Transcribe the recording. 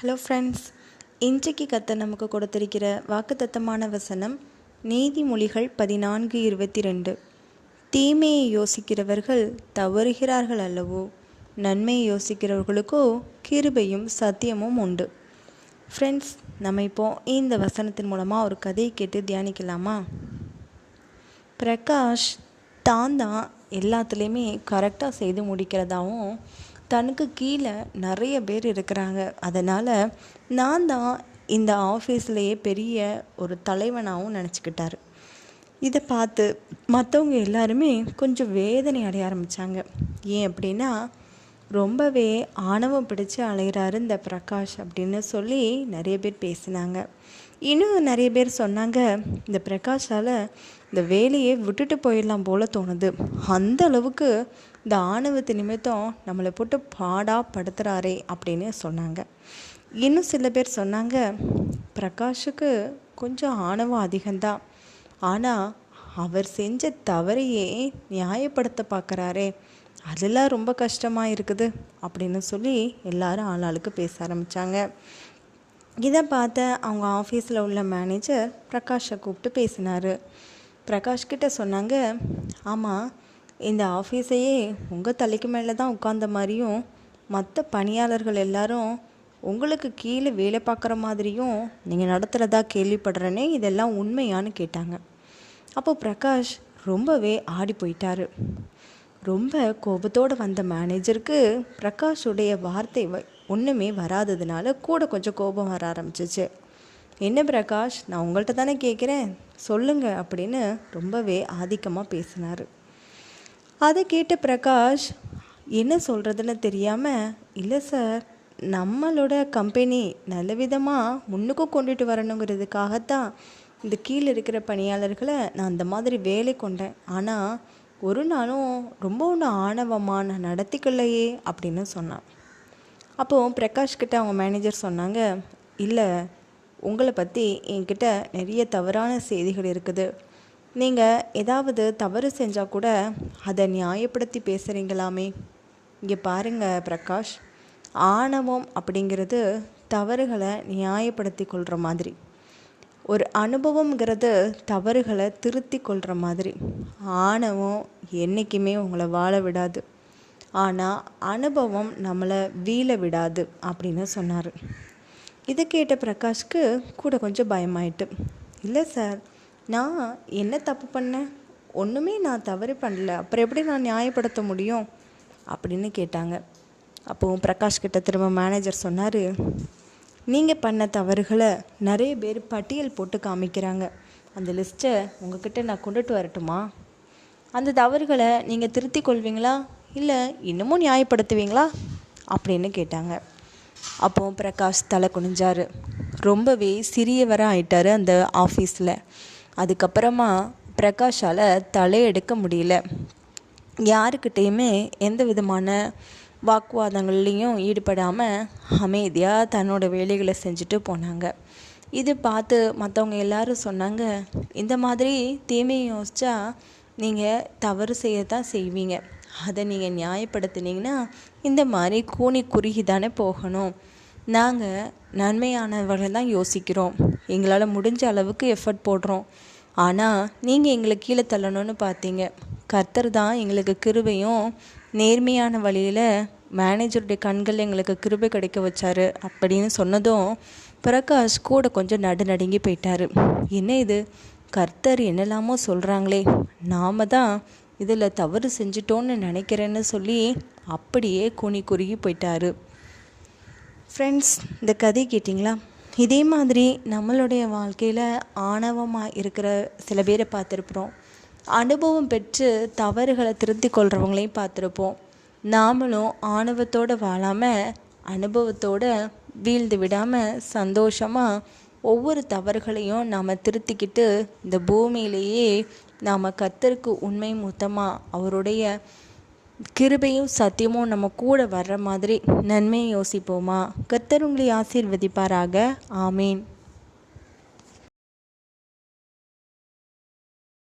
Hello friends, இன்றைக்கு கர்த்தர் நமக்கு கொடுத்திருக்கிற வாக்குத்தத்தமான வசனம் நீதிமொழிகள் 14:22. தீமையை யோசிக்கிறவர்கள் தவறுகிறார்கள் அல்லவோ, நன்மையை யோசிக்கிறவர்களுக்கோ கிருபையும் சத்தியமும் உண்டு. ஃப்ரெண்ட்ஸ், நம்ம இப்போ இந்த வசனத்தின் மூலமாக ஒரு கதையை கேட்டு தியானிக்கலாமா? பிரகாஷ் தான் எல்லாத்துலேயுமே கரெக்டாக செய்து முடிக்கிறதாவும், தனக்கு கீழே நிறைய பேர் இருக்கிறாங்க, அதனால் நான் தான் இந்த ஆஃபீஸ்லேயே பெரிய ஒரு தலைவனாகவும் நினச்சிக்கிட்டாரு. இதை பார்த்து மற்றவங்க எல்லாருமே கொஞ்சம் வேதனை அடைய ஆரம்பித்தாங்க. ஏன் அப்படின்னா, ரொம்பவே ஆணவம் பிடிச்சு அலைகிறாரு இந்த பிரகாஷ் அப்படின்னு சொல்லி நிறைய பேர் பேசினாங்க. இன்னும் நிறைய பேர் சொன்னாங்க, இந்த பிரகாஷால் இந்த வேலையை விட்டுட்டு போயிடலாம் போல் தோணுது, அந்த அளவுக்கு இந்த ஆணவத்து நிமித்தம் நம்மளை போட்டு பாடாப்படுத்துகிறாரே அப்படின்னு சொன்னாங்க. இன்னும் சில பேர் சொன்னாங்க, பிரகாஷுக்கு கொஞ்சம் ஆணவம் அதிகம்தான், ஆனால் அவர் செஞ்ச தவறையே நியாயப்படுத்த பார்க்குறாரே, அதெல்லாம் ரொம்ப கஷ்டமாக இருக்குது அப்படின்னு சொல்லி எல்லாரும் ஆளாளுக்கு பேச ஆரம்பித்தாங்க. இதை பார்த்த அவங்க ஆஃபீஸில் உள்ள மேனேஜர் பிரகாஷை கூப்பிட்டு பேசினார். பிரகாஷ்கிட்ட சொன்னாங்க, ஆமாம், இந்த ஆஃபீஸையே உங்கள் தலைக்கு மேலே தான் உட்கார்ந்த மாதிரியும், மற்ற பணியாளர்கள் எல்லாரும் உங்களுக்கு கீழே வேலை பார்க்குற மாதிரியும் நீங்கள் நடத்துகிறதா கேள்விப்படுறேனே, இதெல்லாம் உண்மையானு கேட்டாங்க. அப்போ பிரகாஷ் ரொம்பவே ஆடி போயிட்டார். ரொம்ப கோபத்தோடு வந்த மேனேஜருக்கு பிரகாஷுடைய வார்த்தை ஒன்றுமே வராததுனால கூட கொஞ்சம் கோபம் வர ஆரம்பிச்சிச்சு. என்ன பிரகாஷ், நான் உங்கள்கிட்ட தானே கேட்குறேன், சொல்லுங்க அப்படின்னு ரொம்பவே ஆதிக்கமாக பேசினார். அதை கேட்ட பிரகாஷ் என்ன சொல்கிறதுன்னு தெரியாமல், இல்லை சார், நம்மளோட கம்பெனி நல்ல விதமாக முன்னுக்கும் கொண்டுட்டு வரணுங்கிறதுக்காகத்தான் இந்த கீழே இருக்கிற பணியாளர்களை நான் அந்த மாதிரி வேலை கொண்டேன், ஆனால் ஒரு நாளும் ரொம்ப ஒன்று ஆணவமாக நான் நடத்திக்கலையே அப்படின்னு சொன்னான். அப்போது பிரகாஷ்கிட்ட அவங்க மேனேஜர் சொன்னாங்க, இல்லை, உங்களை பற்றி என்கிட்ட நிறைய தவறான செய்திகள் இருக்குது, நீங்கள் ஏதாவது தவறு செஞ்சால் கூட அதை நியாயப்படுத்தி பேசுகிறீங்களாமே. இங்கே பாருங்கள் பிரகாஷ், ஆணவம் அப்படிங்கிறது தவறுகளை நியாயப்படுத்தி கொள்கிற மாதிரி, ஒரு அனுபவங்கிறது தவறுகளை திருத்தி கொள்கிற மாதிரி. ஆணவம் என்றைக்குமே உங்களை வாழ விடாது, ஆனால் அனுபவம் நம்மளை வீழ விடாது அப்படின்னு சொன்னார். இதை கேட்ட பிரகாஷ்க்கு கூட கொஞ்சம் பயமாயிட்டு, இல்லை சார், நான் என்ன தப்பு பண்ணேன், ஒன்றுமே நான் தவறு பண்ணல, அப்புறம் எப்படி நான் நியாயப்படுத்த முடியும் அப்படின்னு கேட்டாங்க. அப்போது பிரகாஷ்கிட்ட திரும்ப மேனேஜர் சொன்னார், நீங்கள் பண்ண தவறுகளை நிறைய பேர் பட்டியல் போட்டு காமிக்கிறாங்க, அந்த லிஸ்ட்டை உங்ககிட்ட நான் கொண்டுட்டு வரட்டுமா? அந்த தவறுகளை நீங்கள் திருத்தி கொள்வீங்களா, இல்லை இன்னமும் நியாயப்படுத்துவீங்களா அப்படின்னு கேட்டாங்க. அப்போது பிரகாஷ் தலை குனிஞ்சார். ரொம்பவே சிறியவராக ஆயிட்டார் அந்த ஆஃபீஸில். அதுக்கப்புறமா பிரகாஷால் தலையெடுக்க முடியல. யாருக்கிட்டேயுமே எந்த விதமான வாக்குவாதங்கள்லேயும் ஈடுபடாமல் அமைதியாக தன்னோட வேலைகளை செஞ்சுட்டு போனாங்க. இது பார்த்து மற்றவங்க எல்லாரும் சொன்னாங்க, இந்த மாதிரி தீமையை யோசித்தா நீங்கள் தவறு செய்யத்தான் செய்வீங்க, அதை நீங்கள் நியாயப்படுத்தினீங்கன்னா இந்த மாதிரி கூனி குறுகி தானே போகணும். நாங்கள் நன்மையானவர்கள் தான் யோசிக்கிறோம், எங்களால் முடிஞ்ச அளவுக்கு எஃபர்ட் போடுறோம், ஆனால் நீங்கள் எங்களை கீழே தள்ளணும்னு பார்த்தீங்க. கர்த்தர் தான் எங்களுக்கு கிருபையும் நேர்மையான வழியில் மேனேஜருடைய கண்கள் எங்களுக்கு கிருபை கிடைக்க வச்சாரு அப்படின்னு சொன்னதும் பிரகாஷ் கூட கொஞ்சம் நடுநடுங்கி போயிட்டார். என்ன இது, கர்த்தர் என்னெல்லாமோ சொல்கிறாங்களே, நாம் தான் இதில் தவறு செஞ்சிட்டோன்னு நினைக்கிறேன்னு சொல்லி அப்படியே கூனி குறுகி போயிட்டார். ஃப்ரெண்ட்ஸ், இந்த கதை கேட்டிங்களா? இதே மாதிரி நம்மளுடைய வாழ்க்கையில் ஆணவமாக இருக்கிற சில பேரை பார்த்துருப்போம், அனுபவம் பெற்று தவறுகளை திருத்தி கொள்கிறவங்களையும் பார்த்துருப்போம். நாமளும் ஆணவத்தோடு வாழாமல் அனுபவத்தோடு வீழ்ந்து விடாமல் சந்தோஷமாக ஒவ்வொரு தவறுகளையும் நாம் திருத்திக்கிட்டு இந்த பூமியிலேயே நாம் கர்த்தருக்கு உண்மை மொத்தமாக அவருடைய கிருபையும் சத்தியமும் நம்ம கூட வர்ற மாதிரி நன்மையை யோசிப்போமா? கர்த்தர் உங்களை ஆசீர்வதிப்பாராக. ஆமீன்.